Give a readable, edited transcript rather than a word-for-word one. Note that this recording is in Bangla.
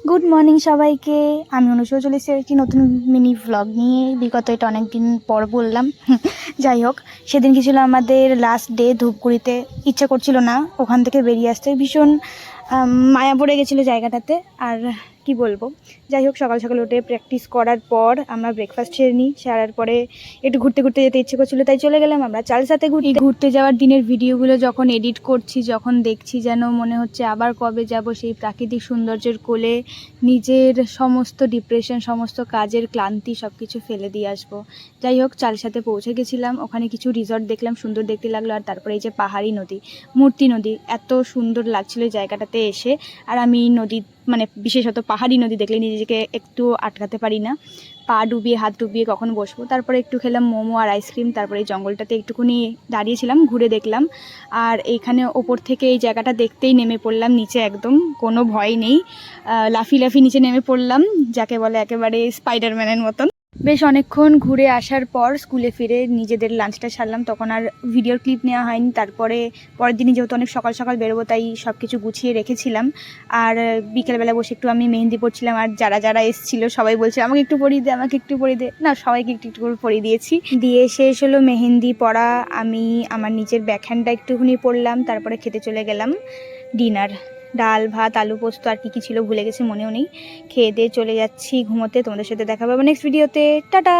গুড মর্নিং সবাইকে। আমি অনুষ্কা চলে এসেছি নতুন মিনি ভ্লগ নিয়ে। বিগত এটা অনেক দিন পর বললাম। যাই হোক, সেদিন কি ছিল আমাদের লাস্ট ডে ধূপগুড়িতে। ইচ্ছা করছিল না ওখান থেকে বেরিয়ে আসতে, ভীষণ মায়া পড়ে গেছিলো জায়গাটাতে। আর কি বলবো, যাই হোক সকাল সকাল উঠে প্র্যাকটিস করার পর আমরা ব্রেকফাস্ট সেরে নিই। সারার পরে একটু ঘুরতে ঘুরতে যেতে ইচ্ছে করছিলো, তাই চলে গেলাম আমরা চালসাতে ঘুরতে যাওয়ার দিনের ভিডিওগুলো যখন এডিট করছি, যখন দেখছি যেন মনে হচ্ছে আবার কবে যাব সেই প্রাকৃতিক সৌন্দর্যের কোলে, নিজের সমস্ত ডিপ্রেশন, সমস্ত কাজের ক্লান্তি সব কিছু ফেলে দিয়ে আসবো। যাই হোক, চালসাতে পৌঁছে গেছিলাম, ওখানে কিছু রিসর্ট দেখলাম, সুন্দর দেখতে লাগলো। আর তারপরে এই যে পাহাড়ি নদী, মূর্তি নদী, এত সুন্দর লাগছিল এই জায়গাটাতে এসে। আর আমি নদী মানে বিশেষত পাহাড়ি নদী দেখলে নিজেকে একটু আটকাতে পারি না, পা ডুবিয়ে হাত ডুবিয়ে কখন বসবো। তারপরে একটু খেলাম মোমো আর আইসক্রিম, তারপরে এই জঙ্গলটাতে একটুখানি দাঁড়িয়েছিলাম, ঘুরে দেখলাম। আর এইখানে ওপর থেকে এই জায়গাটা দেখতেই নেমে পড়লাম নিচে, একদম কোনো ভয় নেই, লাফি লাফি নিচে নেমে পড়লাম, যাকে বলে একেবারে স্পাইডারম্যানের মতন। বেশ অনেকক্ষণ ঘুরে আসার পর স্কুলে ফিরে নিজেদের লাঞ্চটা সারলাম, তখন আর ভিডিওর ক্লিপ নেওয়া হয়নি। তারপরে পরের দিনই যেহেতু অনেক সকাল সকাল বেরোবো, তাই সব কিছু গুছিয়ে রেখেছিলাম। আর বিকেলবেলা বসে একটু আমি মেহেন্দি পড়ছিলাম। আর যারা যারা এসেছিলো সবাই বলছে আমাকে একটু পরিয়ে দে, আমাকে একটু পরিয়ে দে। না, সবাইকে একটু একটু করে পরিয়ে দিয়েছি। দিয়ে শেষ হলো মেহেন্দি পড়া। আমি আমার নিচের ব্যাকহ্যান্ডটা একটুখানি পরলাম, তারপরে খেতে চলে গেলাম ডিনার। ডাল ভাত আলু পোস্ত আর কী ছিল ভুলে গেছি, মনেও নেই। খেয়ে দিয়ে চলে যাচ্ছি ঘুমোতে। তোমাদের সাথে দেখা পাবো নেক্সট ভিডিওতে। টাটা।